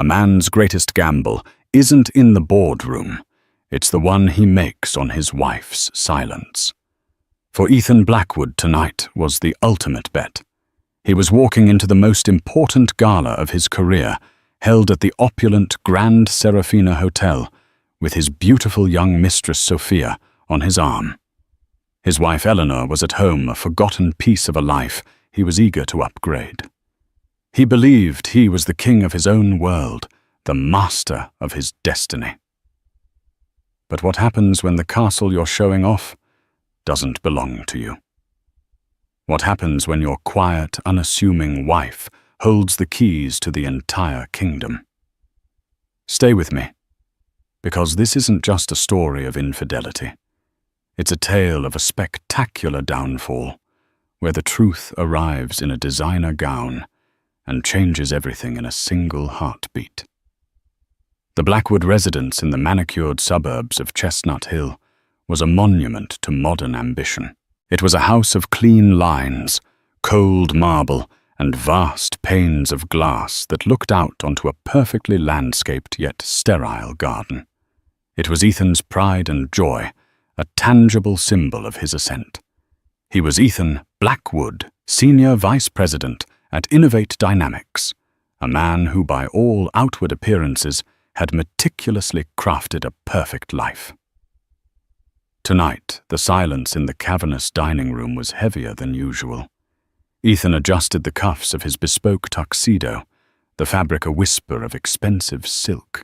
A man's greatest gamble isn't in the boardroom. It's the one he makes on his wife's silence. For Ethan Blackwood, tonight was the ultimate bet. He was walking into the most important gala of his career, held at the opulent Grand Serafina Hotel, with his beautiful young mistress Sophia on his arm. His wife Eleanor was at home, a forgotten piece of a life he was eager to upgrade. He believed he was the king of his own world, the master of his destiny. But what happens when the castle you're showing off doesn't belong to you? What happens when your quiet, unassuming wife holds the keys to the entire kingdom? Stay with me, because this isn't just a story of infidelity. It's a tale of a spectacular downfall, where the truth arrives in a designer gown and changes everything in a single heartbeat. The Blackwood residence in the manicured suburbs of Chestnut Hill was a monument to modern ambition. It was a house of clean lines, cold marble, and vast panes of glass that looked out onto a perfectly landscaped yet sterile garden. It was Ethan's pride and joy, a tangible symbol of his ascent. He was Ethan Blackwood, Senior Vice President at Innovate Dynamics, a man who by all outward appearances had meticulously crafted a perfect life. Tonight, the silence in the cavernous dining room was heavier than usual. Ethan adjusted the cuffs of his bespoke tuxedo, the fabric a whisper of expensive silk.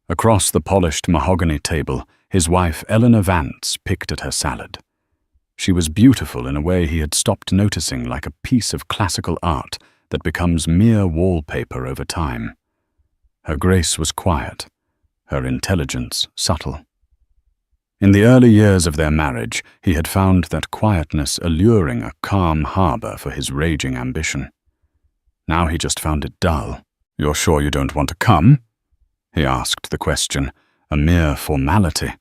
Across the polished mahogany table, his wife Eleanor Vance picked at her salad. She was beautiful in a way he had stopped noticing, like a piece of classical art that becomes mere wallpaper over time. Her grace was quiet, her intelligence subtle. In the early years of their marriage, he had found that quietness alluring, a calm harbor for his raging ambition. Now he just found it dull. "You're sure you don't want to come?" He asked the question, a mere formality,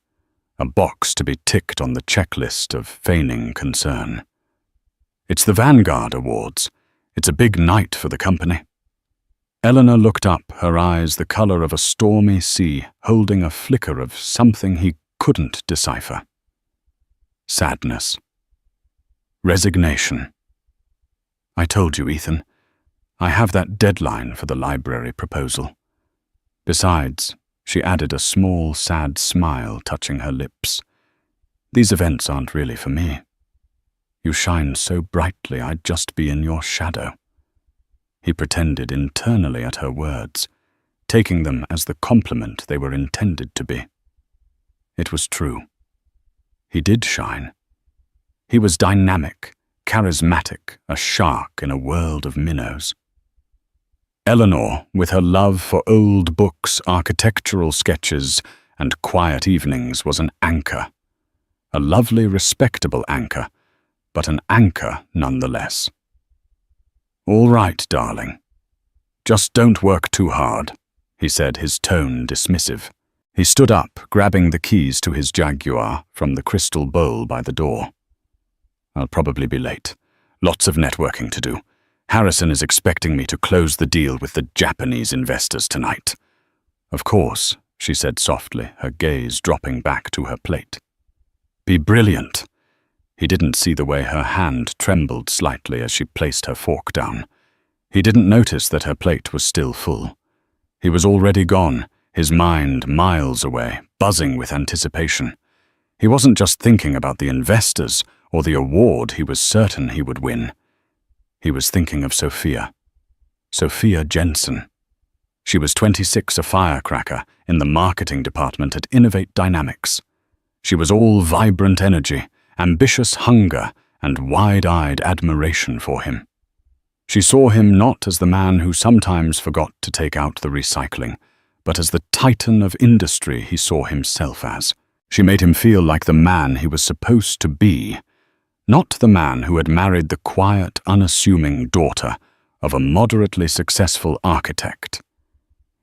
a box to be ticked on the checklist of feigning concern. "It's the Vanguard Awards. It's a big night for the company." Eleanor looked up, her eyes the color of a stormy sea, holding a flicker of something he couldn't decipher. Sadness. Resignation. "I told you, Ethan. I have that deadline for the library proposal." Besides, she added, a small, sad smile touching her lips, "these events aren't really for me. You shine so brightly I'd just be in your shadow." He pretended internally at her words, taking them as the compliment they were intended to be. It was true. He did shine. He was dynamic, charismatic, a shark in a world of minnows. Eleanor, with her love for old books, architectural sketches, and quiet evenings, was an anchor. A lovely, respectable anchor, but an anchor nonetheless. "All right, darling. Just don't work too hard," he said, his tone dismissive. He stood up, grabbing the keys to his Jaguar from the crystal bowl by the door. "I'll probably be late. Lots of networking to do. Harrison is expecting me to close the deal with the Japanese investors tonight." "Of course," she said softly, her gaze dropping back to her plate. "Be brilliant." He didn't see the way her hand trembled slightly as she placed her fork down. He didn't notice that her plate was still full. He was already gone, his mind miles away, buzzing with anticipation. He wasn't just thinking about the investors or the award he was certain he would win. He was thinking of Sophia. Sophia Jensen. She was 26, a firecracker in the marketing department at Innovate Dynamics. She was all vibrant energy, ambitious hunger, and wide-eyed admiration for him. She saw him not as the man who sometimes forgot to take out the recycling, but as the titan of industry he saw himself as. She made him feel like the man he was supposed to be, not the man who had married the quiet, unassuming daughter of a moderately successful architect.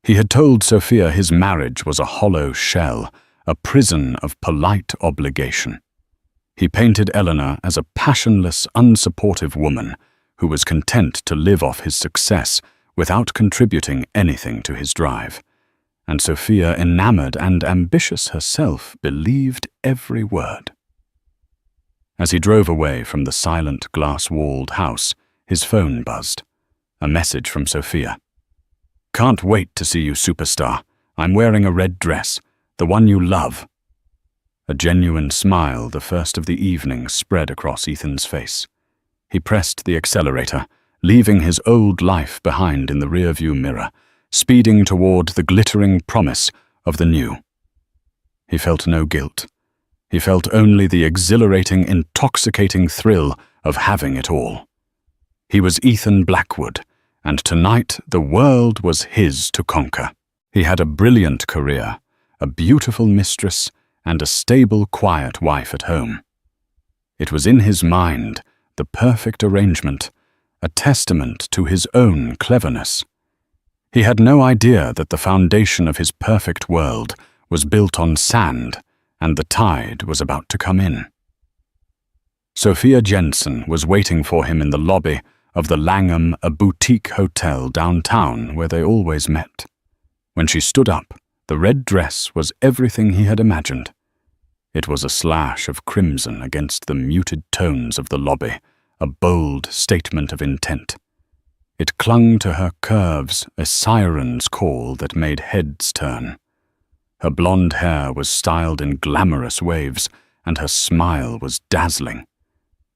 He had told Sophia his marriage was a hollow shell, a prison of polite obligation. He painted Eleanor as a passionless, unsupportive woman who was content to live off his success without contributing anything to his drive, and Sophia, enamored and ambitious herself, believed every word. As he drove away from the silent, glass-walled house, his phone buzzed. A message from Sophia. "Can't wait to see you, superstar. I'm wearing a red dress, the one you love." A genuine smile, the first of the evening, spread across Ethan's face. He pressed the accelerator, leaving his old life behind in the rearview mirror, speeding toward the glittering promise of the new. He felt no guilt. He felt only the exhilarating, intoxicating thrill of having it all. He was Ethan Blackwood, and tonight the world was his to conquer. He had a brilliant career, a beautiful mistress, and a stable, quiet wife at home. It was in his mind, the perfect arrangement, a testament to his own cleverness. He had no idea that the foundation of his perfect world was built on sand, and the tide was about to come in. Sophia Jensen was waiting for him in the lobby of the Langham, a boutique hotel downtown where they always met. When she stood up, the red dress was everything he had imagined. It was a slash of crimson against the muted tones of the lobby, a bold statement of intent. It clung to her curves, a siren's call that made heads turn. Her blonde hair was styled in glamorous waves, and her smile was dazzling.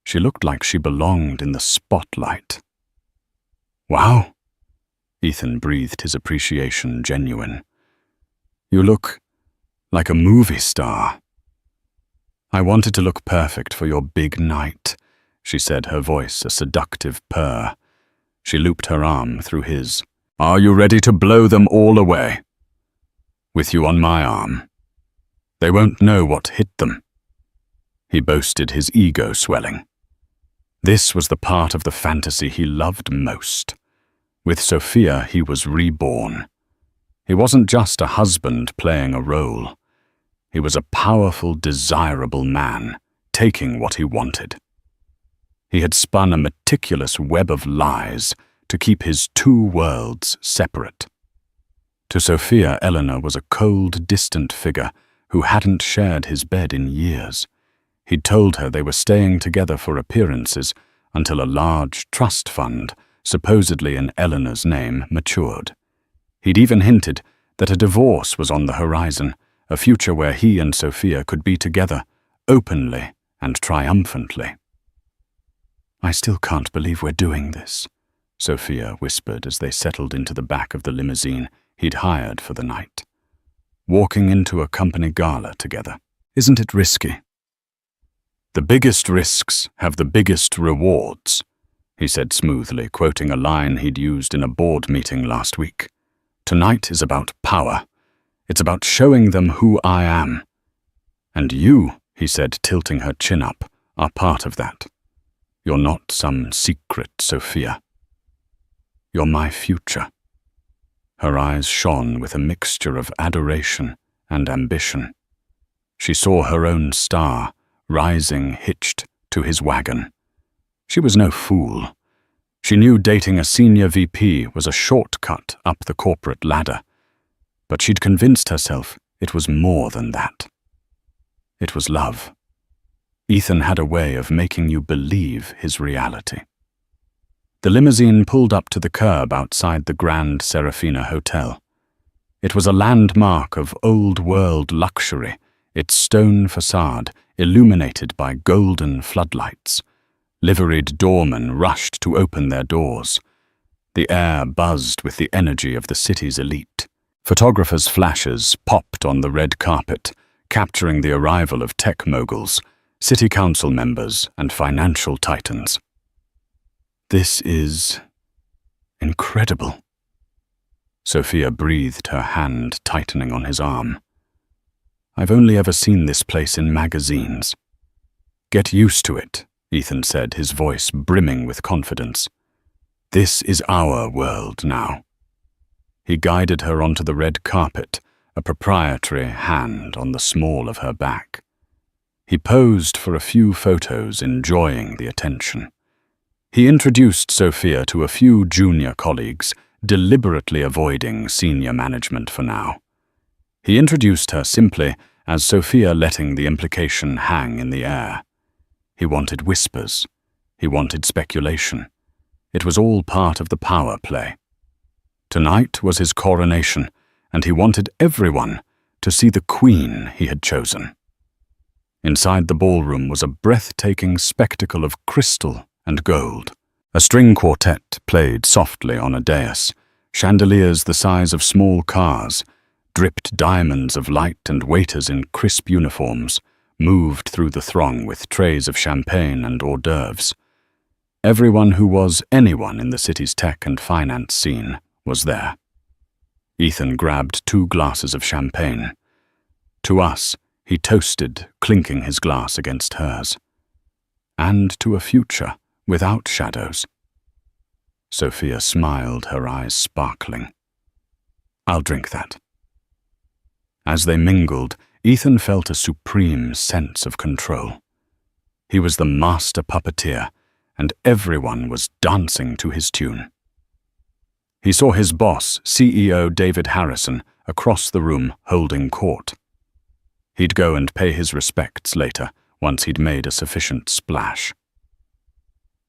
She looked like she belonged in the spotlight. "Wow," Ethan breathed, his appreciation genuine. "You look like a movie star." "I wanted to look perfect for your big night," she said, her voice a seductive purr. She looped her arm through his. "Are you ready to blow them all away? With you on my arm. They won't know what hit them." He boasted, his ego swelling. This was the part of the fantasy he loved most. With Sophia, he was reborn. He wasn't just a husband playing a role. He was a powerful, desirable man, taking what he wanted. He had spun a meticulous web of lies to keep his two worlds separate. To Sophia, Eleanor was a cold, distant figure who hadn't shared his bed in years. He'd told her they were staying together for appearances until a large trust fund, supposedly in Eleanor's name, matured. He'd even hinted that a divorce was on the horizon, a future where he and Sophia could be together, openly and triumphantly. "I still can't believe we're doing this," Sophia whispered as they settled into the back of the limousine he'd hired for the night. "Walking into a company gala together. Isn't it risky?" "The biggest risks have the biggest rewards," he said smoothly, quoting a line he'd used in a board meeting last week. "Tonight is about power. It's about showing them who I am. And you," he said, tilting her chin up, "are part of that. You're not some secret Sophia. You're my future." Her eyes shone with a mixture of adoration and ambition. She saw her own star, rising hitched to his wagon. She was no fool. She knew dating a senior VP was a shortcut up the corporate ladder, but she'd convinced herself it was more than that. It was love. Ethan had a way of making you believe his reality. The limousine pulled up to the curb outside the Grand Serafina Hotel. It was a landmark of old-world luxury, its stone facade illuminated by golden floodlights. Liveried doormen rushed to open their doors. The air buzzed with the energy of the city's elite. Photographers' flashes popped on the red carpet, capturing the arrival of tech moguls, city council members, and financial titans. "This is incredible." Sophia breathed, her hand tightening on his arm. "I've only ever seen this place in magazines." "Get used to it," Ethan said, his voice brimming with confidence. "This is our world now." He guided her onto the red carpet, a proprietary hand on the small of her back. He posed for a few photos, enjoying the attention. He introduced Sophia to a few junior colleagues, deliberately avoiding senior management for now. He introduced her simply as Sophia, letting the implication hang in the air. He wanted whispers. He wanted speculation. It was all part of the power play. Tonight was his coronation, and he wanted everyone to see the queen he had chosen. Inside the ballroom was a breathtaking spectacle of crystal and gold. A string quartet played softly on a dais, chandeliers the size of small cars, dripped diamonds of light, and waiters in crisp uniforms moved through the throng with trays of champagne and hors d'oeuvres. Everyone who was anyone in the city's tech and finance scene was there. Ethan grabbed 2 glasses of champagne. To us, he toasted, clinking his glass against hers. And to a future without shadows. Sophia smiled, her eyes sparkling. "I'll drink that." As they mingled, Ethan felt a supreme sense of control. He was the master puppeteer, and everyone was dancing to his tune. He saw his boss, CEO David Harrison, across the room holding court. He'd go and pay his respects later, once he'd made a sufficient splash.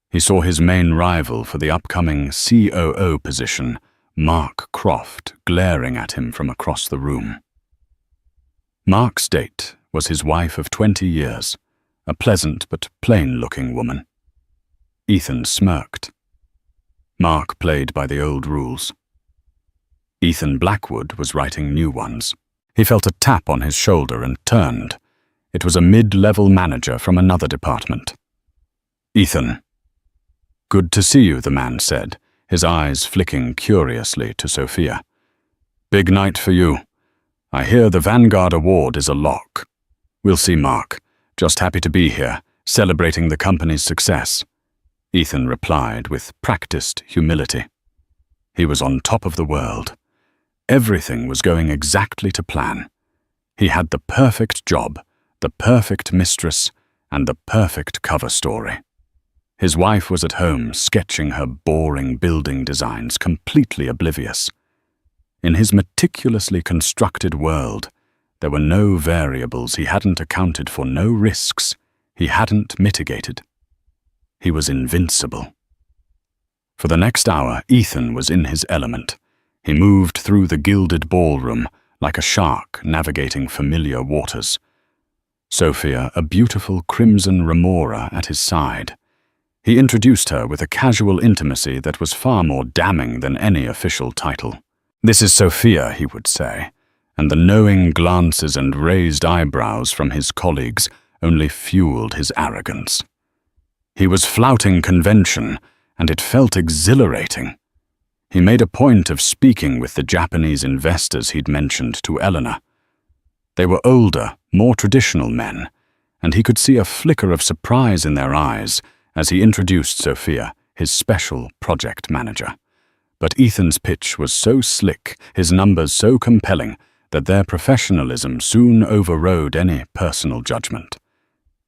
He saw his main rival for the upcoming COO position, Mark Croft, glaring at him from across the room. Mark's date was his wife of 20 years, a pleasant but plain-looking woman. Ethan smirked. Mark played by the old rules. Ethan Blackwood was writing new ones. He felt a tap on his shoulder and turned. It was a mid-level manager from another department. "Ethan." "Good to see you," the man said, his eyes flicking curiously to Sophia. "Big night for you. I hear the Vanguard Award is a lock." "We'll see, Mark. Just happy to be here, celebrating the company's success," Ethan replied with practiced humility. He was on top of the world. Everything was going exactly to plan. He had the perfect job, the perfect mistress, and the perfect cover story. His wife was at home sketching her boring building designs, completely oblivious. In his meticulously constructed world, there were no variables he hadn't accounted for, no risks he hadn't mitigated. He was invincible. For the next hour, Ethan was in his element. He moved through the gilded ballroom like a shark navigating familiar waters. Sophia, a beautiful crimson remora, at his side. He introduced her with a casual intimacy that was far more damning than any official title. "This is Sophia," he would say, and the knowing glances and raised eyebrows from his colleagues only fueled his arrogance. He was flouting convention, and it felt exhilarating. He made a point of speaking with the Japanese investors he'd mentioned to Eleanor. They were older, more traditional men, and he could see a flicker of surprise in their eyes as he introduced Sophia, his special project manager. But Ethan's pitch was so slick, his numbers so compelling, that their professionalism soon overrode any personal judgment.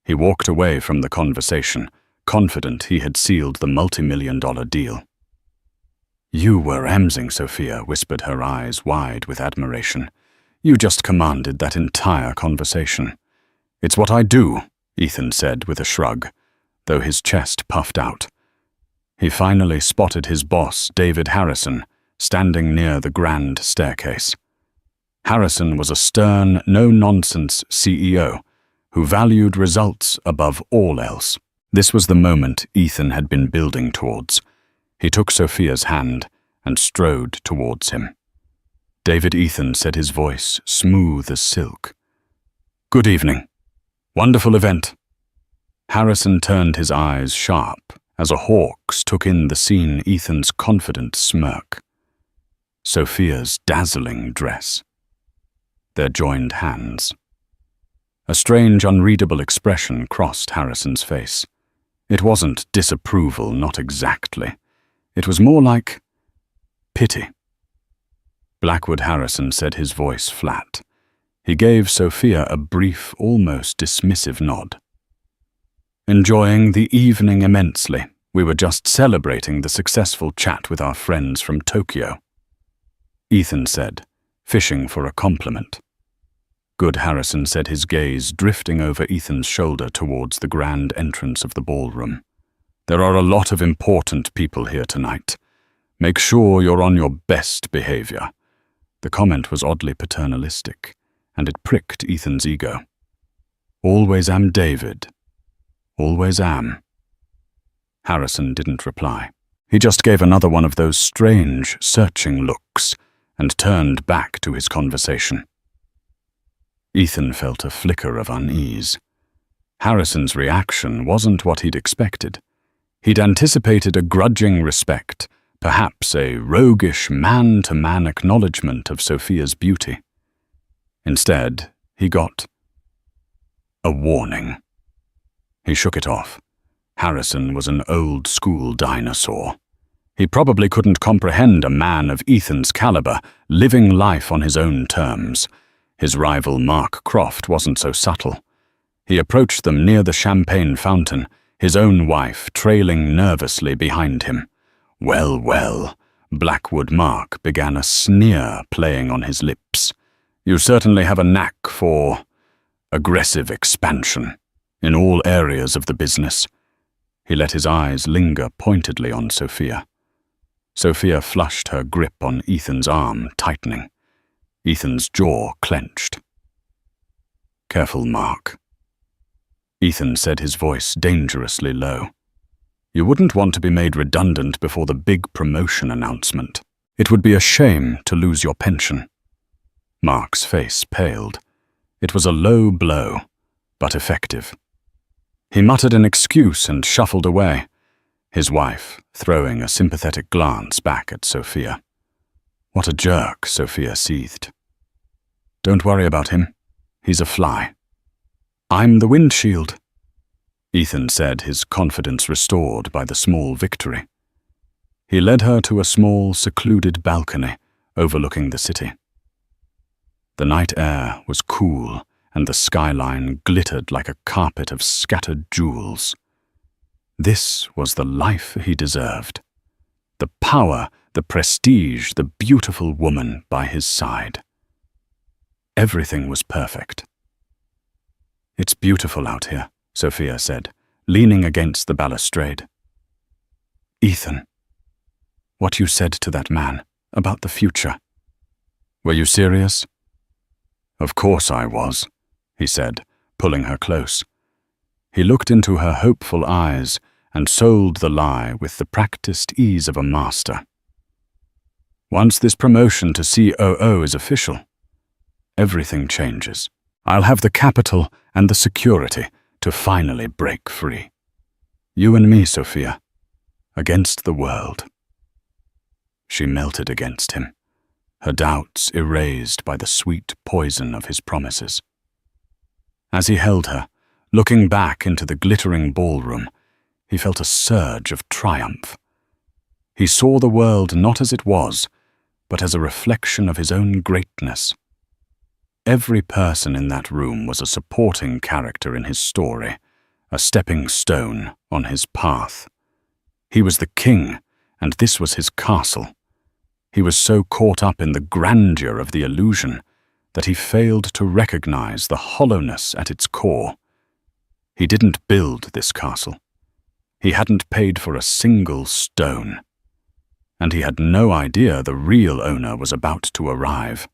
He walked away from the conversation, confident he had sealed the multi-million-dollar deal. "You were amazing," Sophia whispered, her eyes wide with admiration. "You just commanded that entire conversation." "It's what I do," Ethan said with a shrug, though his chest puffed out. He finally spotted his boss, David Harrison, standing near the grand staircase. Harrison was a stern, no-nonsense CEO who valued results above all else. This was the moment Ethan had been building towards. He took Sophia's hand and strode towards him. "David," Ethan said, his voice smooth as silk. "Good evening. Wonderful event." Harrison turned his eyes sharp as a hawk's took in the scene, Ethan's confident smirk. Sophia's dazzling dress. Their joined hands. A strange, unreadable expression crossed Harrison's face. It wasn't disapproval, not exactly. It was more like pity. Blackwood Harrison said, his voice flat. He gave Sophia a brief, almost dismissive nod. "Enjoying the evening immensely," We were just celebrating the successful chat with our friends from Tokyo," Ethan said, fishing for a compliment. Good Harrison said, his gaze drifting over Ethan's shoulder towards the grand entrance of the ballroom. "There are a lot of important people here tonight. Make sure you're on your best behavior." The comment was oddly paternalistic, and it pricked Ethan's ego. "Always am, David. Always am." Harrison didn't reply. He just gave another one of those strange, searching looks and turned back to his conversation. Ethan felt a flicker of unease. Harrison's reaction wasn't what he'd expected. He'd anticipated a grudging respect, perhaps a roguish man-to-man acknowledgement of Sophia's beauty. Instead, he got a warning. He shook it off. Harrison was an old-school dinosaur. He probably couldn't comprehend a man of Ethan's caliber living life on his own terms. His rival Mark Croft wasn't so subtle. He approached them near the champagne fountain, his own wife trailing nervously behind him. "Well, well," Blackwood Mark began, a sneer playing on his lips. "You certainly have a knack for aggressive expansion in all areas of the business." He let his eyes linger pointedly on Sophia. Sophia flushed, her grip on Ethan's arm tightening. Ethan's jaw clenched. "Careful, Mark," Ethan said, his voice dangerously low. "You wouldn't want to be made redundant before the big promotion announcement. It would be a shame to lose your pension." Mark's face paled. It was a low blow, but effective. He muttered an excuse and shuffled away, his wife throwing a sympathetic glance back at Sophia. "What a jerk," Sophia seethed. "Don't worry about him. He's a fly." "I'm the windshield," Ethan said, his confidence restored by the small victory. He led her to a small, secluded balcony overlooking the city. The night air was cool, and the skyline glittered like a carpet of scattered jewels. This was the life he deserved. The power, the prestige, the beautiful woman by his side. Everything was perfect. "It's beautiful out here," Sophia said, leaning against the balustrade. "Ethan, what you said to that man about the future. Were you serious?" "Of course I was," he said, pulling her close. He looked into her hopeful eyes and sold the lie with the practiced ease of a master. "Once this promotion to COO is official, everything changes. I'll have the capital and the security to finally break free. You and me, Sophia, against the world." She melted against him, her doubts erased by the sweet poison of his promises. As he held her, looking back into the glittering ballroom, he felt a surge of triumph. He saw the world not as it was, but as a reflection of his own greatness. Every person in that room was a supporting character in his story, a stepping stone on his path. He was the king, and this was his castle. He was so caught up in the grandeur of the illusion that he failed to recognize the hollowness at its core. He didn't build this castle. He hadn't paid for a single stone. And he had no idea the real owner was about to arrive.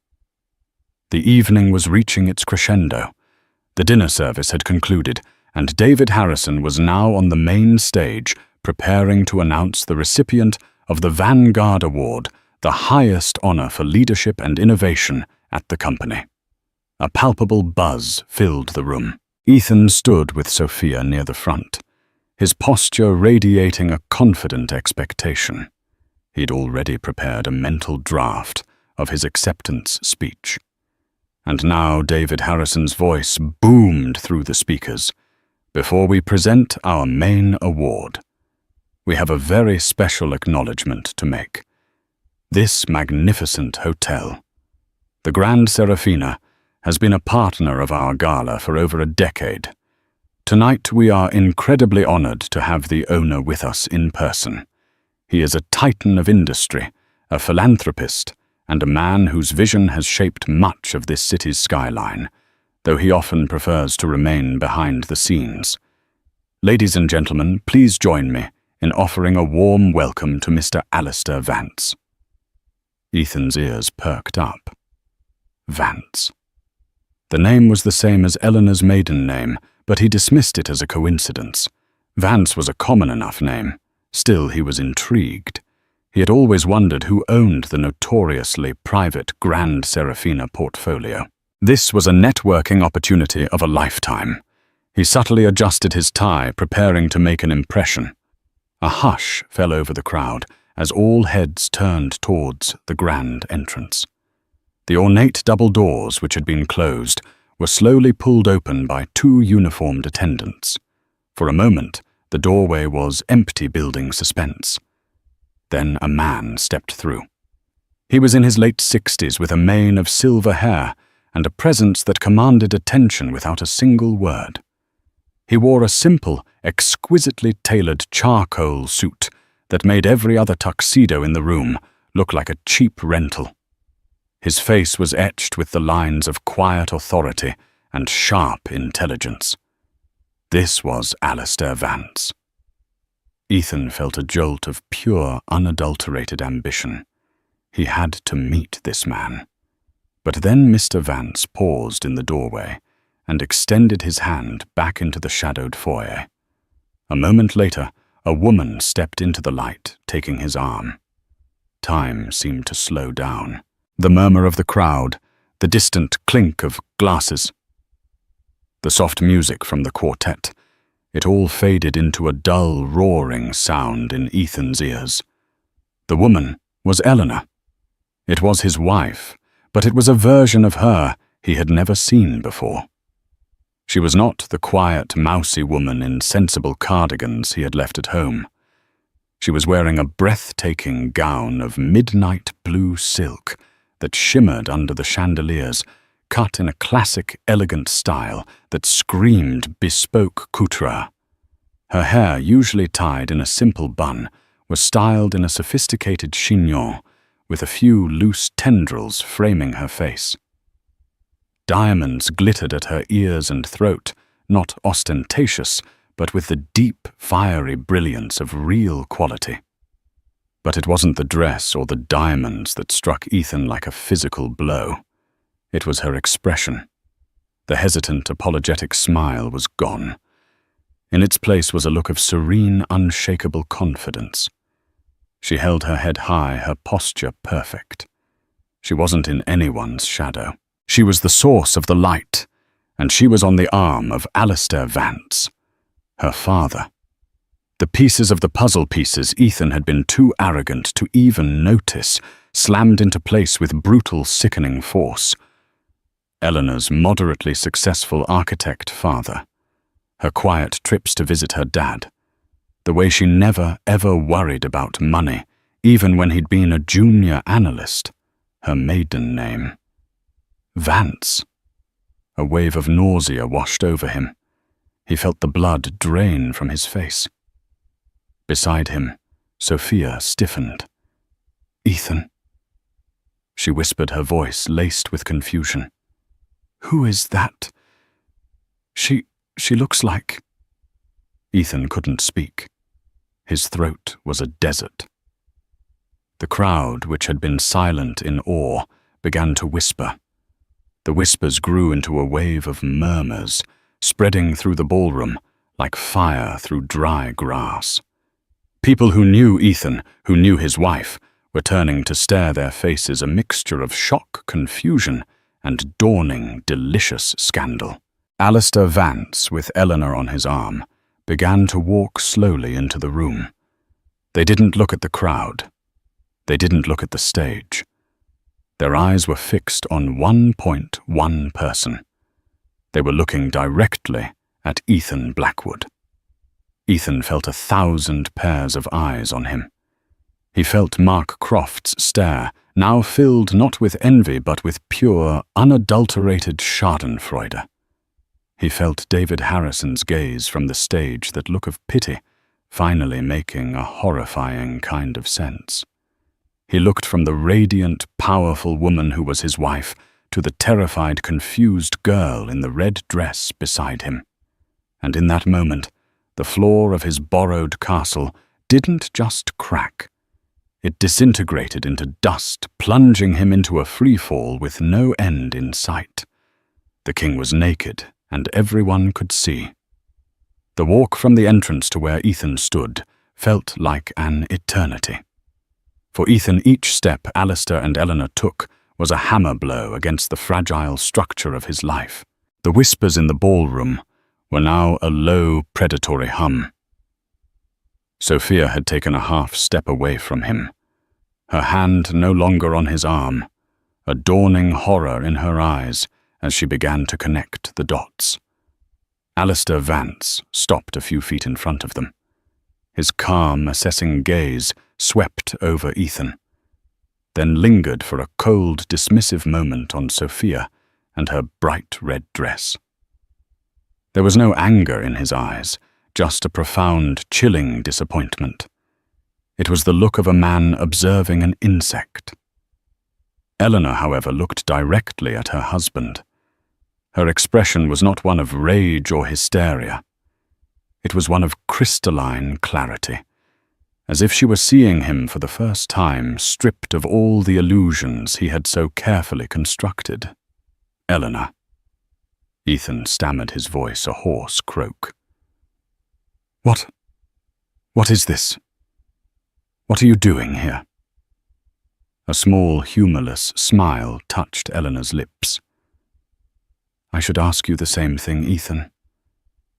The evening was reaching its crescendo. The dinner service had concluded, and David Harrison was now on the main stage, preparing to announce the recipient of the Vanguard Award, the highest honor for leadership and innovation at the company. A palpable buzz filled the room. Ethan stood with Sophia near the front, his posture radiating a confident expectation. He'd already prepared a mental draft of his acceptance speech. And now David Harrison's voice boomed through the speakers. "Before we present our main award, we have a very special acknowledgement to make. This magnificent hotel, the Grand Serafina, has been a partner of our gala for over a decade. Tonight we are incredibly honored to have the owner with us in person. He is a titan of industry, a philanthropist, and a man whose vision has shaped much of this city's skyline, though he often prefers to remain behind the scenes. Ladies and gentlemen, please join me in offering a warm welcome to Mr. Alistair Vance. Ethan's ears perked up. Vance. The name was the same as Eleanor's maiden name, but he dismissed it as a coincidence. Vance was a common enough name. Still, he was intrigued. He had always wondered who owned the notoriously private Grand Serafina portfolio. This was a networking opportunity of a lifetime. He subtly adjusted his tie, preparing to make an impression. A hush fell over the crowd as all heads turned towards the grand entrance. The ornate double doors, which had been closed, were slowly pulled open by two uniformed attendants. For a moment, the doorway was empty, building suspense. Then a man stepped through. He was in his late 60s with a mane of silver hair and a presence that commanded attention without a single word. He wore a simple, exquisitely tailored charcoal suit that made every other tuxedo in the room look like a cheap rental. His face was etched with the lines of quiet authority and sharp intelligence. This was Alistair Vance. Ethan felt a jolt of pure, unadulterated ambition. He had to meet this man. But then Mr. Vance paused in the doorway and extended his hand back into the shadowed foyer. A moment later, a woman stepped into the light, taking his arm. Time seemed to slow down. The murmur of the crowd, the distant clink of glasses, the soft music from the quartet, it all faded into a dull, roaring sound in Ethan's ears. The woman was Eleanor. It was his wife, but it was a version of her he had never seen before. She was not the quiet, mousy woman in sensible cardigans he had left at home. She was wearing a breathtaking gown of midnight blue silk that shimmered under the chandeliers, cut in a classic, elegant style that screamed bespoke couture. Her hair, usually tied in a simple bun, was styled in a sophisticated chignon, with a few loose tendrils framing her face. Diamonds glittered at her ears and throat, not ostentatious, but with the deep, fiery brilliance of real quality. But it wasn't the dress or the diamonds that struck Ethan like a physical blow. It was her expression. The hesitant, apologetic smile was gone. In its place was a look of serene, unshakable confidence. She held her head high, her posture perfect. She wasn't in anyone's shadow. She was the source of the light, and she was on the arm of Alistair Vance, her father. The pieces of the puzzle pieces Ethan had been too arrogant to even notice slammed into place with brutal, sickening force. Eleanor's moderately successful architect father, her quiet trips to visit her dad, the way she never, ever worried about money, even when he'd been a junior analyst, her maiden name. Vance. A wave of nausea washed over him. He felt the blood drain from his face. Beside him, Sophia stiffened. "Ethan," she whispered, her voice laced with confusion. "Who is that? She looks like—" Ethan couldn't speak. His throat was a desert. The crowd, which had been silent in awe, began to whisper. The whispers grew into a wave of murmurs, spreading through the ballroom like fire through dry grass. People who knew Ethan, who knew his wife, were turning to stare, their faces a mixture of shock, confusion, and dawning, delicious scandal. Alistair Vance, with Eleanor on his arm, began to walk slowly into the room. They didn't look at the crowd. They didn't look at the stage. Their eyes were fixed on one person. They were looking directly at Ethan Blackwood. Ethan felt 1,000 pairs of eyes on him. He felt Mark Croft's stare, now filled not with envy but with pure, unadulterated schadenfreude. He felt David Harrison's gaze from the stage, that look of pity, finally making a horrifying kind of sense. He looked from the radiant, powerful woman who was his wife to the terrified, confused girl in the red dress beside him. And in that moment, the floor of his borrowed castle didn't just crack. It disintegrated into dust, plunging him into a free fall with no end in sight. The king was naked, and everyone could see. The walk from the entrance to where Ethan stood felt like an eternity. For Ethan, each step Alistair and Eleanor took was a hammer blow against the fragile structure of his life. The whispers in the ballroom were now a low, predatory hum. Sophia had taken a half step away from him, her hand no longer on his arm, a dawning horror in her eyes as she began to connect the dots. Alistair Vance stopped a few feet in front of them. His calm, assessing gaze swept over Ethan, then lingered for a cold, dismissive moment on Sophia and her bright red dress. There was no anger in his eyes, just a profound, chilling disappointment. It was the look of a man observing an insect. Eleanor, however, looked directly at her husband. Her expression was not one of rage or hysteria. It was one of crystalline clarity, as if she were seeing him for the first time, stripped of all the illusions he had so carefully constructed. "Eleanor." Ethan stammered, his voice a hoarse croak. What is this? What are you doing here?" A small, humorless smile touched Eleanor's lips. "I should ask you the same thing, Ethan,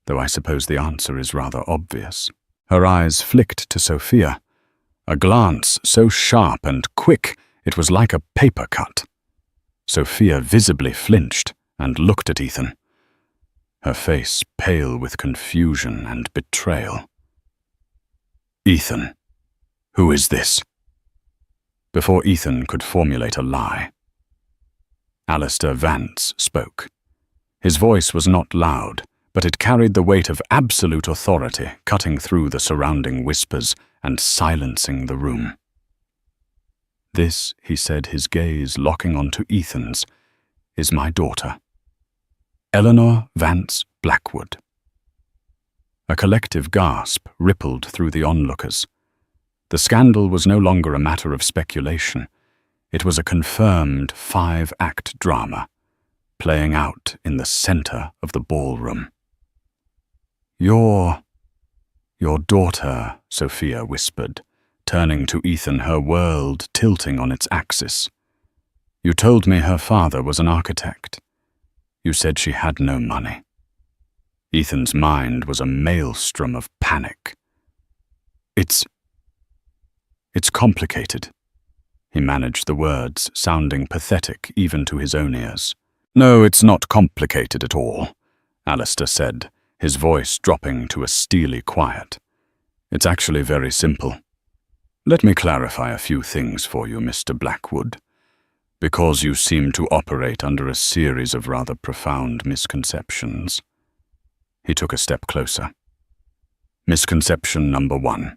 though I suppose the answer is rather obvious." Her eyes flicked to Sophia, a glance so sharp and quick it was like a paper cut. Sophia visibly flinched and looked at Ethan, her face pale with confusion and betrayal. "Ethan, who is this?" Before Ethan could formulate a lie, Alistair Vance spoke. His voice was not loud, but it carried the weight of absolute authority, cutting through the surrounding whispers and silencing the room. "This," he said, his gaze locking onto Ethan's, "is my daughter, Eleanor Vance Blackwood." A collective gasp rippled through the onlookers. The scandal was no longer a matter of speculation. It was a confirmed 5-act drama, playing out in the center of the ballroom. Your daughter," Sophia whispered, turning to Ethan, her world tilting on its axis. "You told me her father was an architect. You said she had no money." Ethan's mind was a maelstrom of panic. It's complicated." He managed the words, sounding pathetic even to his own ears. "No, it's not complicated at all," Alistair said, his voice dropping to a steely quiet. "It's actually very simple. Let me clarify a few things for you, Mr. Blackwood, because you seem to operate under a series of rather profound misconceptions." He took a step closer. "Misconception number 1.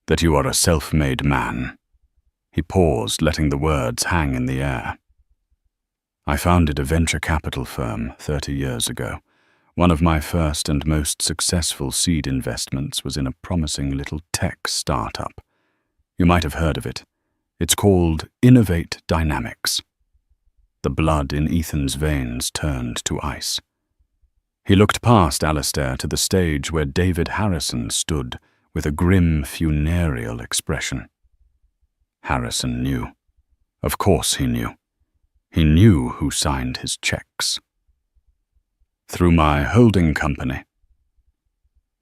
That you are a self-made man." He paused, letting the words hang in the air. "I founded a venture capital firm 30 years ago. One of my first and most successful seed investments was in a promising little tech startup. You might have heard of it. It's called Innovate Dynamics." The blood in Ethan's veins turned to ice. He looked past Alistair to the stage where David Harrison stood with a grim, funereal expression. Harrison knew. Of course he knew. He knew who signed his checks. "Through my holding company,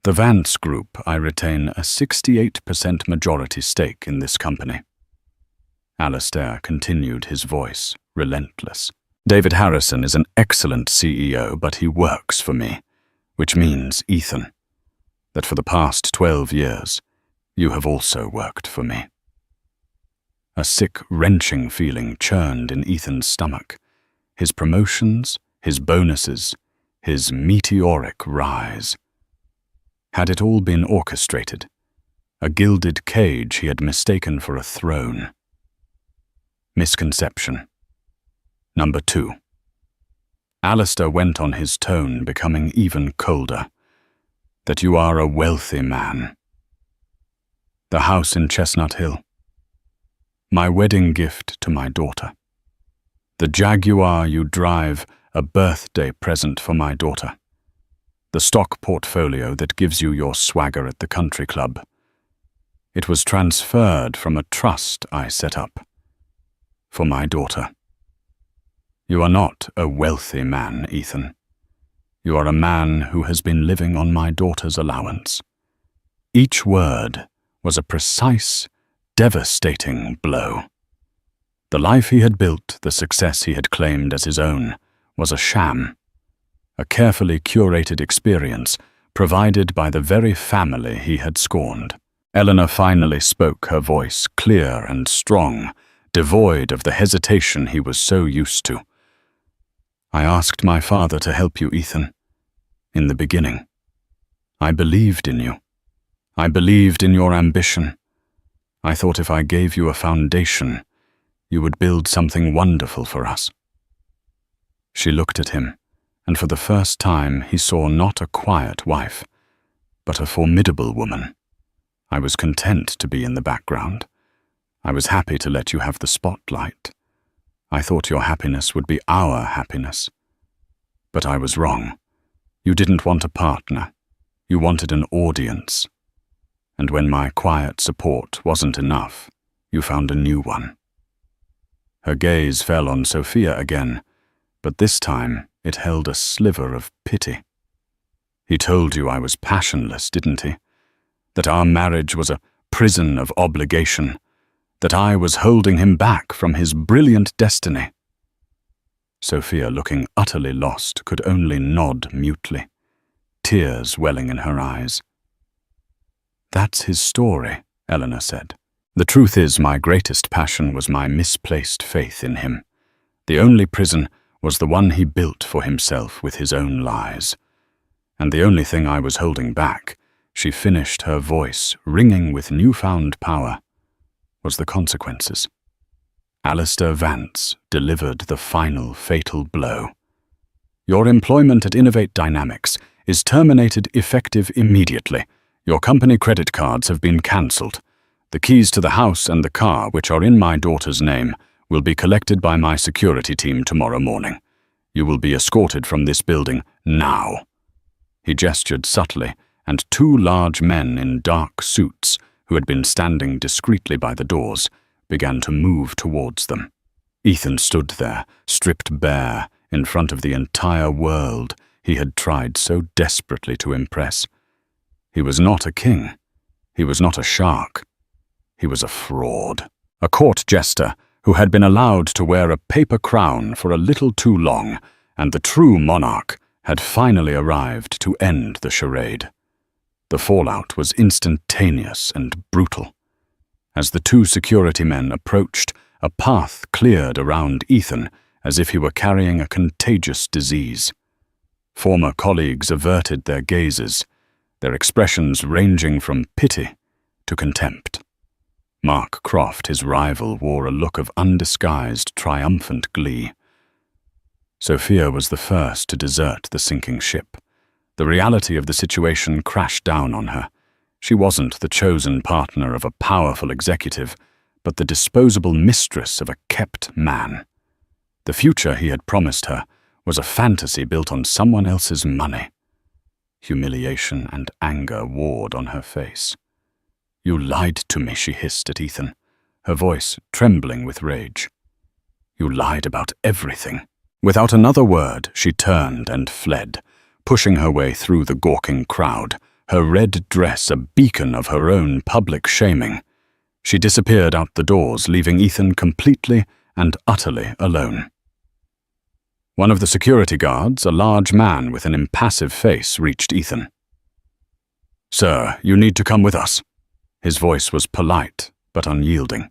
the Vance Group, I retain a 68% majority stake in this company." Alistair continued, his voice relentless. "David Harrison is an excellent CEO, but he works for me, which means, Ethan, that for the past 12 years, you have also worked for me." A sick, wrenching feeling churned in Ethan's stomach. His promotions, his bonuses, his meteoric rise. Had it all been orchestrated? A gilded cage he had mistaken for a throne. Misconception. Number 2. Alistair went on, his tone becoming even colder. That you are a wealthy man. The house in Chestnut Hill. My wedding gift to my daughter. The Jaguar you drive, a birthday present for my daughter. The stock portfolio that gives you your swagger at the country club. It was transferred from a trust I set up. For my daughter. You are not a wealthy man, Ethan. You are a man who has been living on my daughter's allowance. Each word was a precise, devastating blow. The life he had built, the success he had claimed as his own, was a sham. A carefully curated experience provided by the very family he had scorned. Eleanor finally spoke, her voice clear and strong, devoid of the hesitation he was so used to. I asked my father to help you, Ethan. In the beginning. I believed in you. I believed in your ambition. I thought if I gave you a foundation, you would build something wonderful for us. She looked at him, and for the first time he saw not a quiet wife, but a formidable woman. I was content to be in the background. I was happy to let you have the spotlight. I thought your happiness would be our happiness. But I was wrong. You didn't want a partner. You wanted an audience. And when my quiet support wasn't enough, you found a new one. Her gaze fell on Sophia again, but this time it held a sliver of pity. He told you I was passionless, didn't he? That our marriage was a prison of obligation, that I was holding him back from his brilliant destiny. Sophia, looking utterly lost, could only nod mutely, tears welling in her eyes. That's his story, Eleanor said. The truth is, my greatest passion was my misplaced faith in him. The only prison was the one he built for himself with his own lies. And the only thing I was holding back, she finished, her voice ringing with newfound power, was the consequences. Alistair Vance delivered the final fatal blow. Your employment at Innovate Dynamics is terminated effective immediately. Your company credit cards have been cancelled. The keys to the house and the car, which are in my daughter's name, will be collected by my security team tomorrow morning. You will be escorted from this building now. He gestured subtly, and 2 large men in dark suits, who had been standing discreetly by the doors, began to move towards them. Ethan stood there, stripped bare, in front of the entire world he had tried so desperately to impress. He was not a king. He was not a shark. He was a fraud. A court jester who had been allowed to wear a paper crown for a little too long, and the true monarch had finally arrived to end the charade. The fallout was instantaneous and brutal. As the 2 security men approached, a path cleared around Ethan as if he were carrying a contagious disease. Former colleagues averted their gazes, their expressions ranging from pity to contempt. Mark Croft, his rival, wore a look of undisguised, triumphant glee. Sophia was the first to desert the sinking ship. The reality of the situation crashed down on her. She wasn't the chosen partner of a powerful executive, but the disposable mistress of a kept man. The future he had promised her was a fantasy built on someone else's money. Humiliation and anger warred on her face. You lied to me, she hissed at Ethan, her voice trembling with rage. You lied about everything. Without another word, she turned and fled, pushing her way through the gawking crowd, her red dress a beacon of her own public shaming. She disappeared out the doors, leaving Ethan completely and utterly alone. One of the security guards, a large man with an impassive face, reached Ethan. "Sir, you need to come with us." His voice was polite, but unyielding.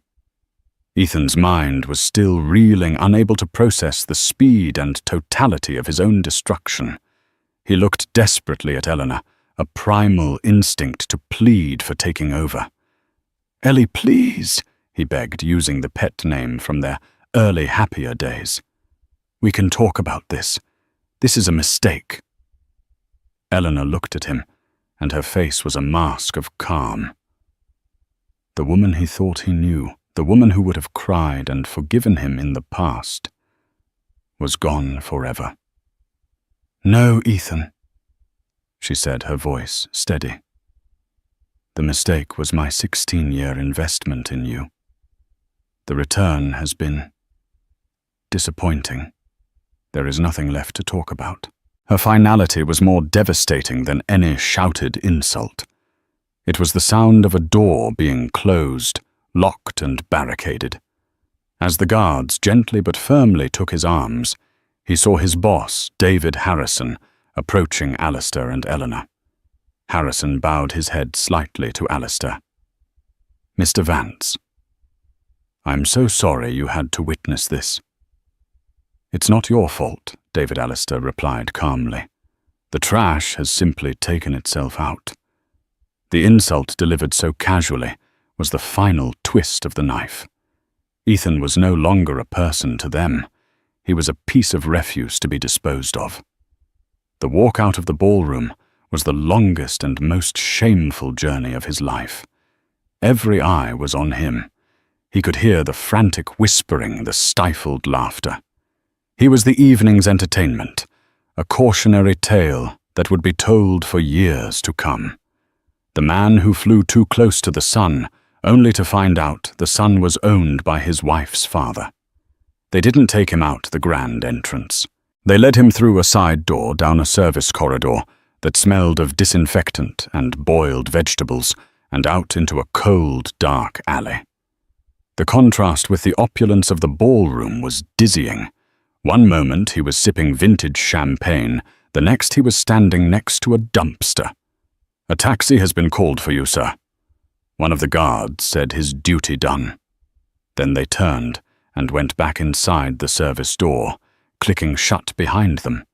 Ethan's mind was still reeling, unable to process the speed and totality of his own destruction. He looked desperately at Eleanor, a primal instinct to plead for taking over. "Ellie, please," he begged, using the pet name from their early happier days. "We can talk about this. This is a mistake." Eleanor looked at him, and her face was a mask of calm. The woman he thought he knew, the woman who would have cried and forgiven him in the past, was gone forever. "No, Ethan," she said, her voice steady. "The mistake was my 16-year investment in you. The return has been disappointing. There is nothing left to talk about." Her finality was more devastating than any shouted insult. It was the sound of a door being closed, locked and barricaded. As the guards gently but firmly took his arms, he saw his boss, David Harrison, approaching Alistair and Eleanor. Harrison bowed his head slightly to Alistair. "Mr. Vance, I'm so sorry you had to witness this." "It's not your fault," David Alistair replied calmly. "The trash has simply taken itself out." The insult delivered so casually was the final twist of the knife. Ethan was no longer a person to them. He was a piece of refuse to be disposed of. The walk out of the ballroom was the longest and most shameful journey of his life. Every eye was on him. He could hear the frantic whispering, the stifled laughter. He was the evening's entertainment, a cautionary tale that would be told for years to come. The man who flew too close to the sun, only to find out the sun was owned by his wife's father. They didn't take him out the grand entrance. They led him through a side door down a service corridor that smelled of disinfectant and boiled vegetables, and out into a cold, dark alley. The contrast with the opulence of the ballroom was dizzying. One moment he was sipping vintage champagne, the next he was standing next to a dumpster. "A taxi has been called for you, sir." One of the guards said, his duty done. Then they turned and went back inside the service door, clicking shut behind them,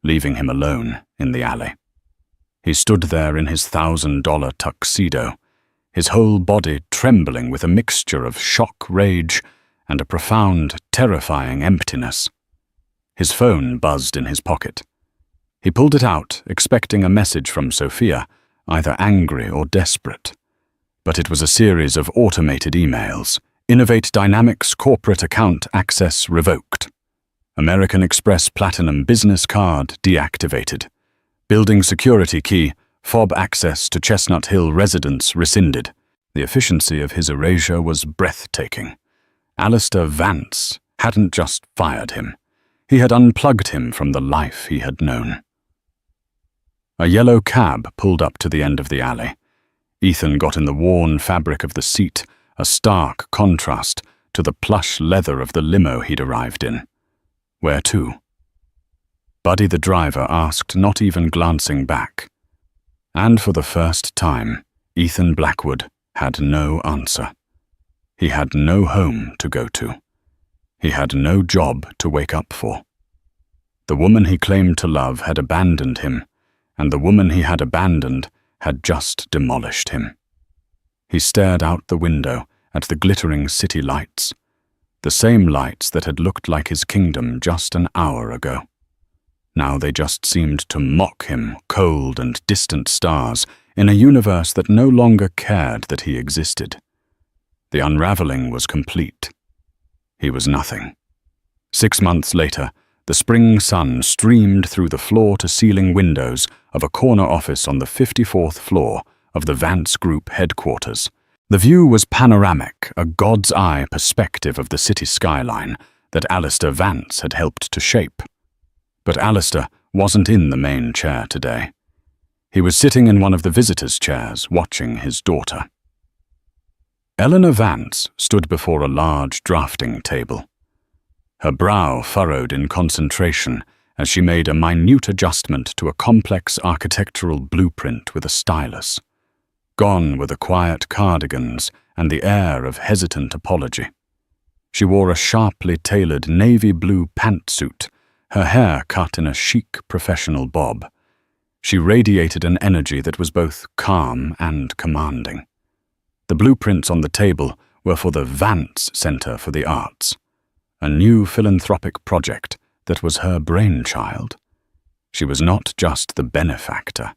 leaving him alone in the alley. He stood there in his $1,000 tuxedo, his whole body trembling with a mixture of shock, rage, and a profound, terrifying emptiness. His phone buzzed in his pocket. He pulled it out, expecting a message from Sophia, either angry or desperate. But it was a series of automated emails. "Innovate Dynamics corporate account access revoked. American Express Platinum business card deactivated. Building security key, fob access to Chestnut Hill residence rescinded." The efficiency of his erasure was breathtaking. Alistair Vance hadn't just fired him. He had unplugged him from the life he had known. A yellow cab pulled up to the end of the alley. Ethan got in the worn fabric of the seat, a stark contrast to the plush leather of the limo he'd arrived in. "Where to?" Buddy the driver asked, not even glancing back. And for the first time, Ethan Blackwood had no answer. He had no home to go to. He had no job to wake up for. The woman he claimed to love had abandoned him, and the woman he had abandoned had just demolished him. He stared out the window at the glittering city lights, the same lights that had looked like his kingdom just an hour ago. Now they just seemed to mock him, cold and distant stars, in a universe that no longer cared that he existed. The unraveling was complete. He was nothing. 6 months later, the spring sun streamed through the floor-to-ceiling windows of a corner office on the 54th floor of the Vance Group headquarters. The view was panoramic, a god's-eye perspective of the city skyline that Alistair Vance had helped to shape. But Alistair wasn't in the main chair today. He was sitting in one of the visitors' chairs, watching his daughter. Eleanor Vance stood before a large drafting table. Her brow furrowed in concentration as she made a minute adjustment to a complex architectural blueprint with a stylus. Gone were the quiet cardigans and the air of hesitant apology. She wore a sharply tailored navy blue pantsuit, her hair cut in a chic professional bob, She radiated an energy that was both calm and commanding. The blueprints on the table were for the Vance Center for the Arts, a new philanthropic project that was her brainchild. She was not just the benefactor.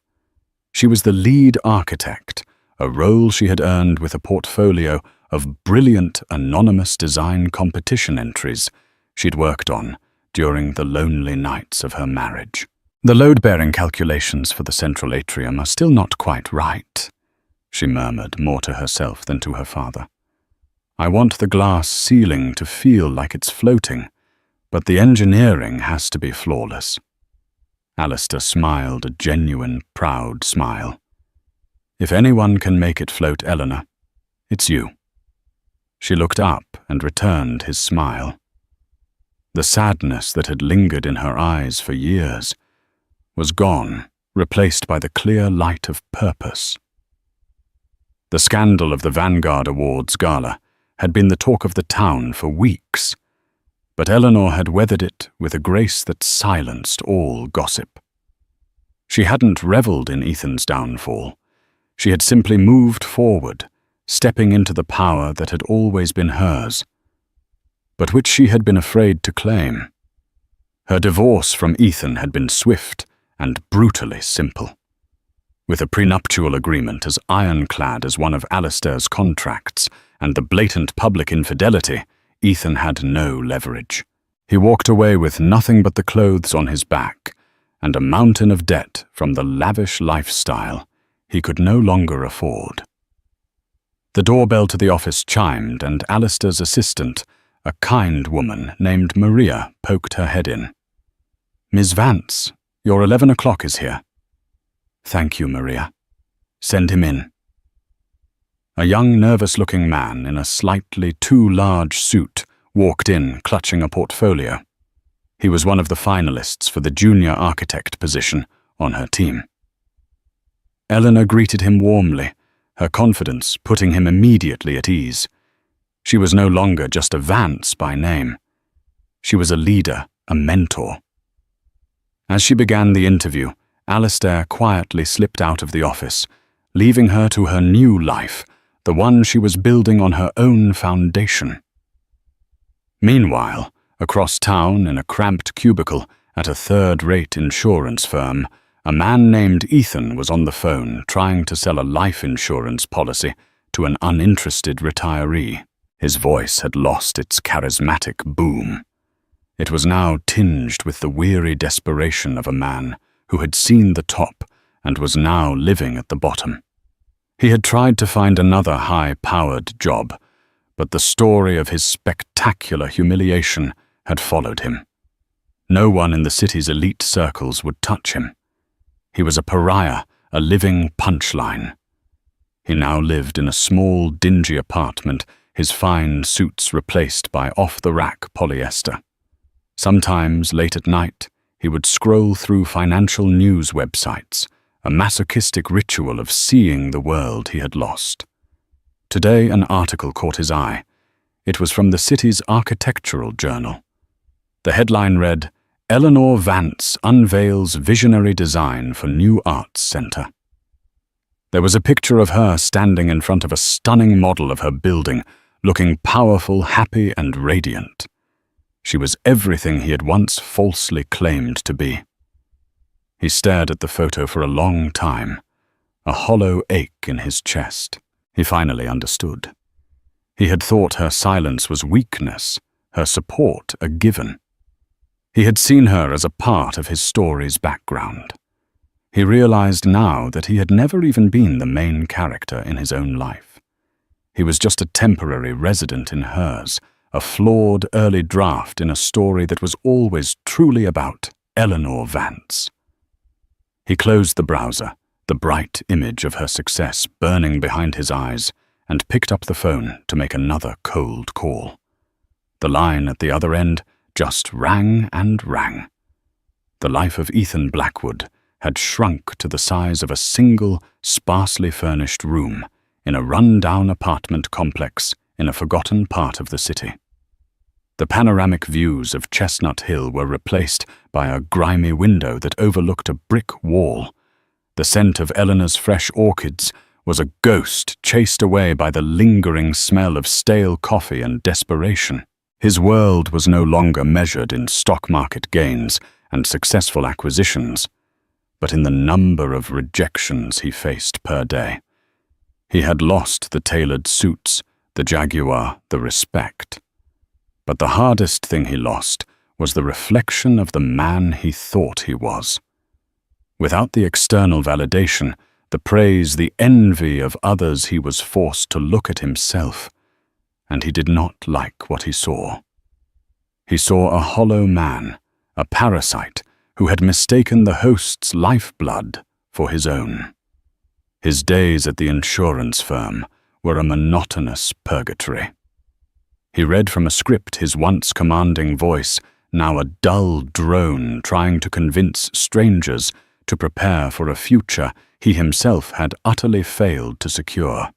She was the lead architect, a role she had earned with a portfolio of brilliant anonymous design competition entries she'd worked on during the lonely nights of her marriage. "The load-bearing calculations for the central atrium are still not quite right," she murmured more to herself than to her father. "I want the glass ceiling to feel like it's floating, but the engineering has to be flawless." Alistair smiled a genuine, proud smile. "If anyone can make it float, Eleanor, it's you." She looked up and returned his smile. The sadness that had lingered in her eyes for years was gone, replaced by the clear light of purpose. The scandal of the Vanguard Awards Gala had been the talk of the town for weeks, but Eleanor had weathered it with a grace that silenced all gossip. She hadn't reveled in Ethan's downfall. She had simply moved forward, stepping into the power that had always been hers, but which she had been afraid to claim. Her divorce from Ethan had been swift and brutally simple. With a prenuptial agreement as ironclad as one of Alistair's contracts and the blatant public infidelity, Ethan had no leverage. He walked away with nothing but the clothes on his back and a mountain of debt from the lavish lifestyle he could no longer afford. The doorbell to the office chimed, and Alistair's assistant, a kind woman named Maria, poked her head in. "Miss Vance, your 11 o'clock is here." "Thank you, Maria. Send him in." A young, nervous-looking man in a slightly too large suit walked in, clutching a portfolio. He was one of the finalists for the junior architect position on her team. Eleanor greeted him warmly, her confidence putting him immediately at ease. She was no longer just a Vance by name. She was a leader, a mentor. As she began the interview, Alistair quietly slipped out of the office, leaving her to her new life, the one she was building on her own foundation. Meanwhile, across town in a cramped cubicle at a third-rate insurance firm, a man named Ethan was on the phone trying to sell a life insurance policy to an uninterested retiree. His voice had lost its charismatic boom. It was now tinged with the weary desperation of a man who had seen the top and was now living at the bottom. He had tried to find another high-powered job, but the story of his spectacular humiliation had followed him. No one in the city's elite circles would touch him. He was a pariah, a living punchline. He now lived in a small, dingy apartment, his fine suits replaced by off-the-rack polyester. Sometimes, late at night, he would scroll through financial news websites, a masochistic ritual of seeing the world he had lost. Today, an article caught his eye. It was from the city's architectural journal. The headline read, "Eleanor Vance unveils visionary design for new arts center." There was a picture of her standing in front of a stunning model of her building, looking powerful, happy, and radiant. She was everything he had once falsely claimed to be. He stared at the photo for a long time, a hollow ache in his chest. He finally understood. He had thought her silence was weakness, her support a given. He had seen her as a part of his story's background. He realized now that he had never even been the main character in his own life. He was just a temporary resident in hers, a flawed early draft in a story that was always truly about Eleanor Vance. He closed the browser, the bright image of her success burning behind his eyes, and picked up the phone to make another cold call. The line at the other end just rang and rang. The life of Ethan Blackwood had shrunk to the size of a single, sparsely furnished room in a run-down apartment complex in a forgotten part of the city. The panoramic views of Chestnut Hill were replaced by a grimy window that overlooked a brick wall, The scent of Eleanor's fresh orchids was a ghost chased away by the lingering smell of stale coffee and desperation. His world was no longer measured in stock market gains and successful acquisitions, but in the number of rejections he faced per day. He had lost the tailored suits, the Jaguar, the respect. But the hardest thing he lost was the reflection of the man he thought he was. Without the external validation, the praise, the envy of others, he was forced to look at himself, and he did not like what he saw. He saw a hollow man, a parasite, who had mistaken the host's lifeblood for his own. His days at the insurance firm were a monotonous purgatory. He read from a script, his once commanding voice, now a dull drone trying to convince strangers to prepare for a future he himself had utterly failed to secure.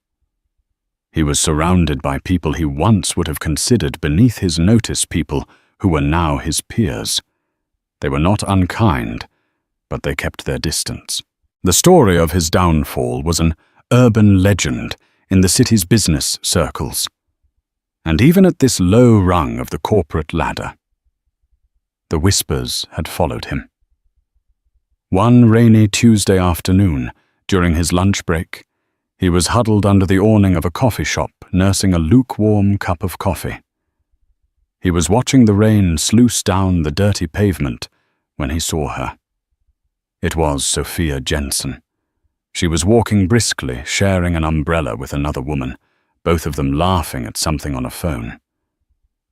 He was surrounded by people he once would have considered beneath his notice, people who were now his peers. They were not unkind, but they kept their distance. The story of his downfall was an urban legend in the city's business circles, and even at this low rung of the corporate ladder, the whispers had followed him. One rainy Tuesday afternoon, during his lunch break, he was huddled under the awning of a coffee shop, nursing a lukewarm cup of coffee. He was watching the rain sluice down the dirty pavement when he saw her. It was Sophia Jensen. She was walking briskly, sharing an umbrella with another woman, both of them laughing at something on a phone.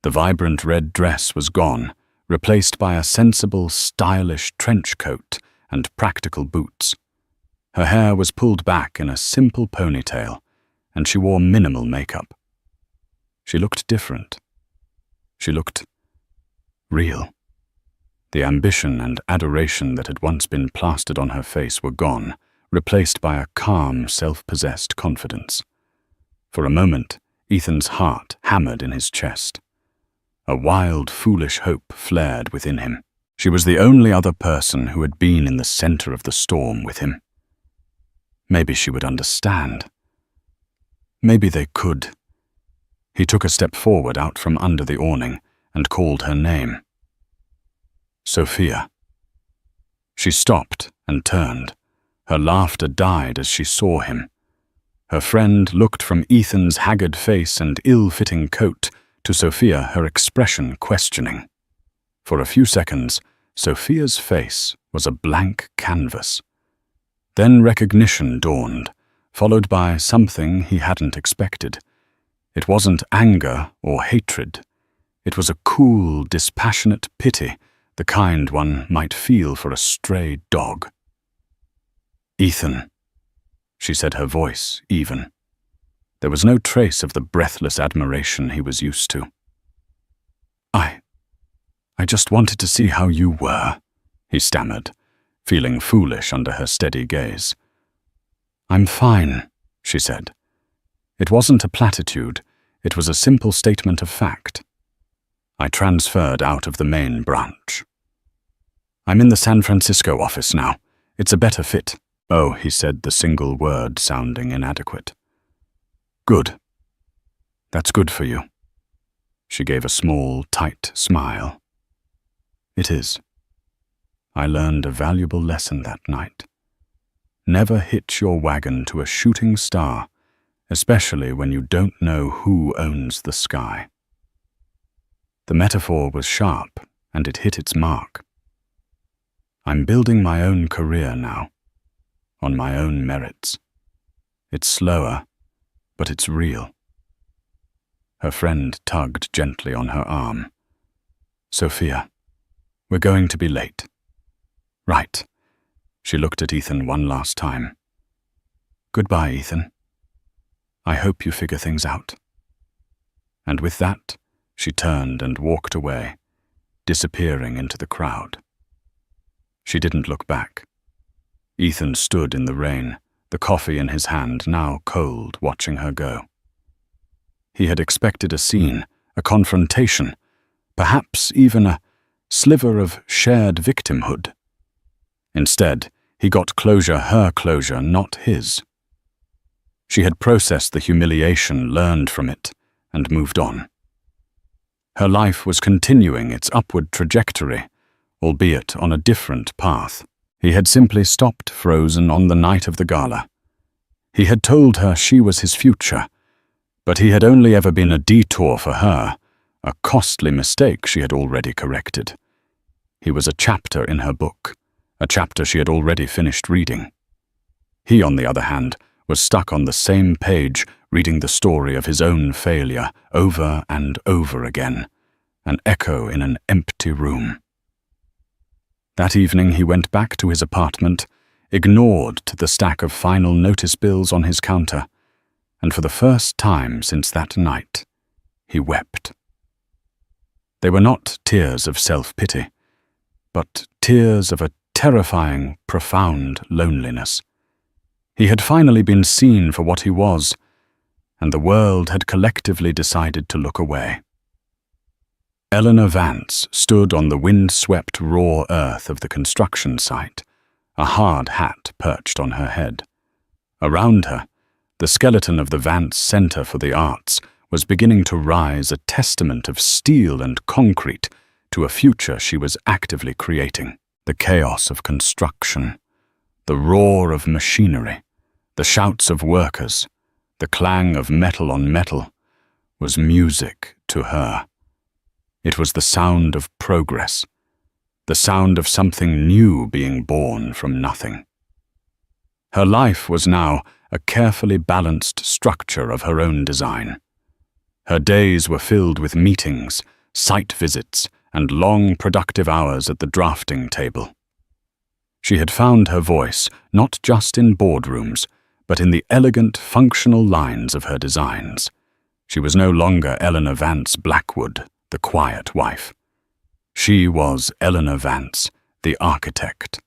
The vibrant red dress was gone, replaced by a sensible, stylish trench coat and practical boots. Her hair was pulled back in a simple ponytail, and she wore minimal makeup. She looked different. She looked real. The ambition and adoration that had once been plastered on her face were gone, replaced by a calm, self-possessed confidence. For a moment, Ethan's heart hammered in his chest. A wild, foolish hope flared within him. She was the only other person who had been in the center of the storm with him. Maybe she would understand. Maybe they could. He took a step forward out from under the awning and called her name. Sophia. She stopped and turned. Her laughter died as she saw him. Her friend looked from Ethan's haggard face and ill-fitting coat to Sophia, her expression questioning. For a few seconds, Sophia's face was a blank canvas. Then recognition dawned, followed by something he hadn't expected. It wasn't anger or hatred. It was a cool, dispassionate pity, the kind one might feel for a stray dog. "Ethan," she said, her voice even. There was no trace of the breathless admiration he was used to. I just wanted to see how you were," he stammered, feeling foolish under her steady gaze. "I'm fine," she said. It wasn't a platitude, it was a simple statement of fact. I transferred out of the main branch. "I'm in the San Francisco office now. It's a better fit." "Oh," he said, the single word sounding inadequate. "Good. That's good for you." She gave a small, tight smile. "It is. I learned a valuable lesson that night. Never hitch your wagon to a shooting star, especially when you don't know who owns the sky." The metaphor was sharp, and it hit its mark. I'm building my own career now, on my own merits. It's slower, but it's real. Her friend tugged gently on her arm. "Sophia, we're going to be late." "Right." She looked at Ethan one last time. "Goodbye, Ethan. I hope you figure things out." And with that, she turned and walked away, disappearing into the crowd. She didn't look back. Ethan stood in the rain, the coffee in his hand, now cold, watching her go. He had expected a scene, a confrontation, perhaps even a sliver of shared victimhood. Instead, He got closure, her closure, not his. She had processed the humiliation, learned from it, and moved on. Her life was continuing its upward trajectory, albeit on a different path. He had simply stopped frozen on the night of the gala. He had told her she was his future, but he had only ever been a detour for her, a costly mistake she had already corrected. He was a chapter in her book, a chapter she had already finished reading. He, on the other hand, was stuck on the same page, reading the story of his own failure over and over again, an echo in an empty room. That evening he went back to his apartment, ignored the stack of final notice bills on his counter, and for the first time since that night, he wept. They were not tears of self-pity, but tears of a terrifying, profound loneliness. He had finally been seen for what he was, and the world had collectively decided to look away. Eleanor Vance stood on the wind-swept raw earth of the construction site, a hard hat perched on her head. Around her, the skeleton of the Vance Center for the Arts was beginning to rise, a testament of steel and concrete to a future she was actively creating. The chaos of construction, the roar of machinery, the shouts of workers, the clang of metal on metal, was music to her. It was the sound of progress, the sound of something new being born from nothing. Her life was now a carefully balanced structure of her own design. Her days were filled with meetings, site visits, and long productive hours at the drafting table. She had found her voice not just in boardrooms, but in the elegant, functional lines of her designs. She was no longer Eleanor Vance Blackwood, the quiet wife. She was Eleanor Vance, the architect.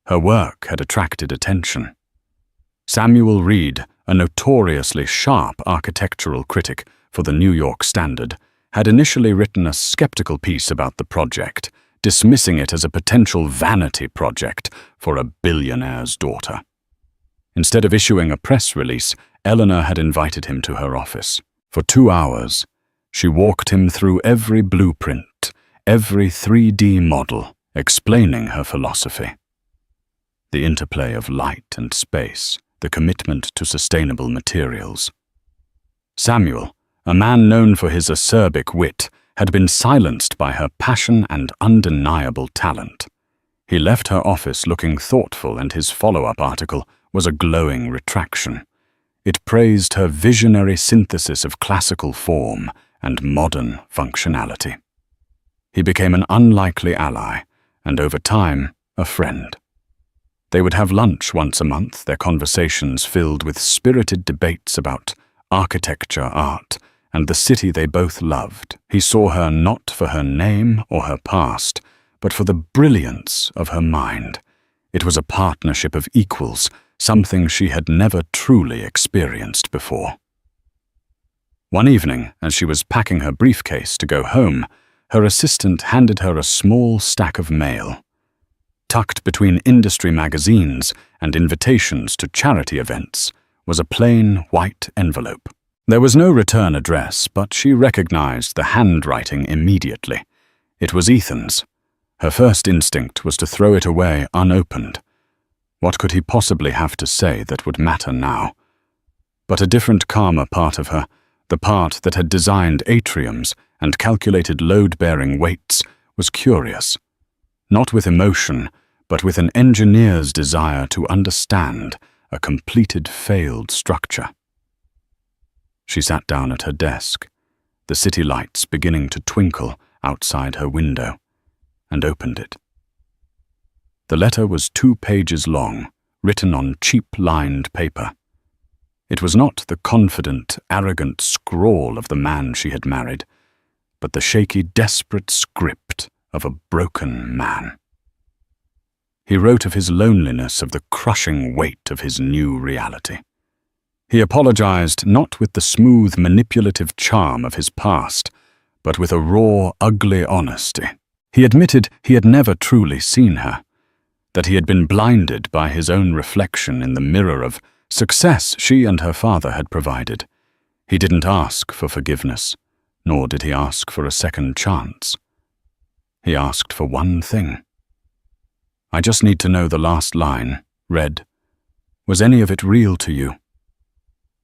Her work had attracted attention. Samuel Reed, a notoriously sharp architectural critic for the New York Standard, had initially written a skeptical piece about the project, dismissing it as a potential vanity project for a billionaire's daughter. Instead of issuing a press release, Eleanor had invited him to her office. For 2 hours, she walked him through every blueprint, every 3D model, explaining her philosophy. The interplay of light and space, the commitment to sustainable materials. Samuel, a man known for his acerbic wit, had been silenced by her passion and undeniable talent. He left her office looking thoughtful, and his follow-up article was a glowing retraction. It praised her visionary synthesis of classical form and modern functionality. He became an unlikely ally, and over time, a friend. They would have lunch once a month, their conversations filled with spirited debates about architecture, art, and the city they both loved. He saw her not for her name or her past, but for the brilliance of her mind. It was a partnership of equals, something she had never truly experienced before. One evening, as she was packing her briefcase to go home, her assistant handed her a small stack of mail. Tucked between industry magazines and invitations to charity events was a plain white envelope. There was no return address, but she recognized the handwriting immediately. It was Ethan's. Her first instinct was to throw it away unopened. What could he possibly have to say that would matter now? But a different, calmer part of her, the part that had designed atriums and calculated load-bearing weights, was curious. Not with emotion, but with an engineer's desire to understand a completed failed structure. She sat down at her desk, the city lights beginning to twinkle outside her window, and opened it. The letter was 2 pages long, written on cheap-lined paper. It was not the confident, arrogant scrawl of the man she had married, but the shaky, desperate script of a broken man. He wrote of his loneliness, of the crushing weight of his new reality. He apologized not with the smooth, manipulative charm of his past, but with a raw, ugly honesty. He admitted he had never truly seen her. that he had been blinded by his own reflection in the mirror of success she and her father had provided. He didn't ask for forgiveness, nor did he ask for a second chance. He asked for one thing. "I just need to know the last line," read, "Was any of it real to you?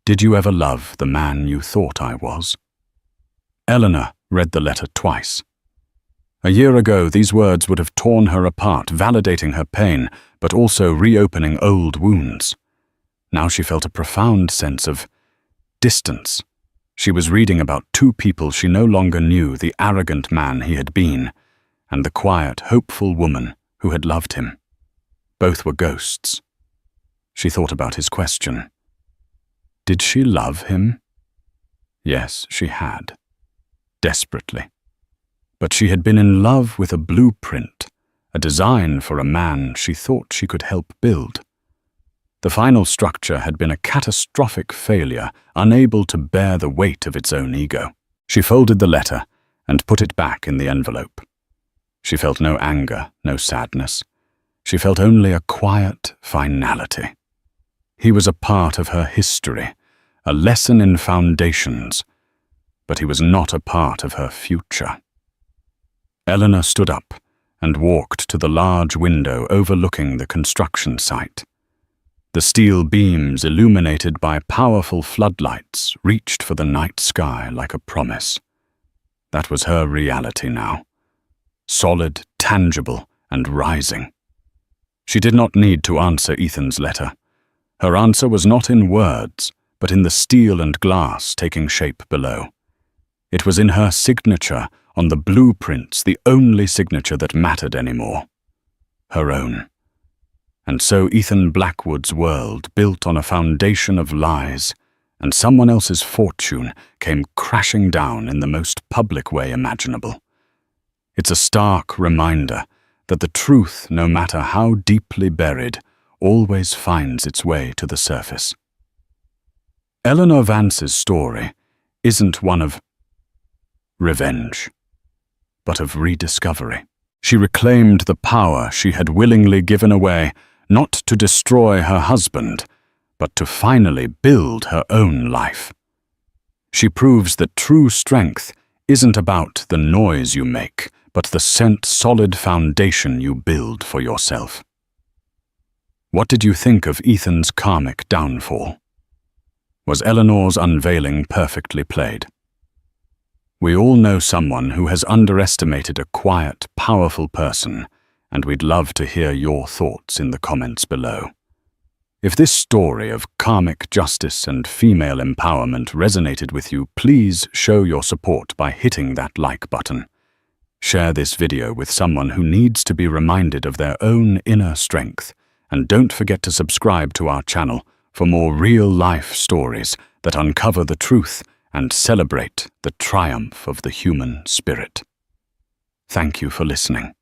Did you ever love the man you thought I was?" Eleanor read the letter twice. A year ago, these words would have torn her apart, validating her pain, but also reopening old wounds. Now she felt a profound sense of distance. She was reading about two people she no longer knew, the arrogant man he had been, and the quiet, hopeful woman who had loved him. Both were ghosts. She thought about his question. Did she love him? Yes, she had. Desperately. But she had been in love with a blueprint, a design for a man she thought she could help build. The final structure had been a catastrophic failure, unable to bear the weight of its own ego. She folded the letter and put it back in the envelope. She felt no anger, no sadness. She felt only a quiet finality. He was a part of her history, a lesson in foundations, but he was not a part of her future. Eleanor stood up and walked to the large window overlooking the construction site. The steel beams, illuminated by powerful floodlights, reached for the night sky like a promise. That was her reality now. Solid, tangible, and rising. She did not need to answer Ethan's letter. Her answer was not in words, but in the steel and glass taking shape below. It was in her signature on the blueprints, the only signature that mattered anymore. Her own. And so Ethan Blackwood's world, built on a foundation of lies, and someone else's fortune, came crashing down in the most public way imaginable. It's a stark reminder that the truth, no matter how deeply buried, always finds its way to the surface. Eleanor Vance's story isn't one of revenge, but of rediscovery. She reclaimed the power she had willingly given away, not to destroy her husband, but to finally build her own life. She proves that true strength isn't about the noise you make, but the solid foundation you build for yourself. What did you think of Ethan's karmic downfall? Was Eleanor's unveiling perfectly played? We all know someone who has underestimated a quiet, powerful person, and we'd love to hear your thoughts in the comments below. If this story of karmic justice and female empowerment resonated with you, please show your support by hitting that like button. Share this video with someone who needs to be reminded of their own inner strength, and don't forget to subscribe to our channel for more real-life stories that uncover the truth and celebrate the triumph of the human spirit. Thank you for listening.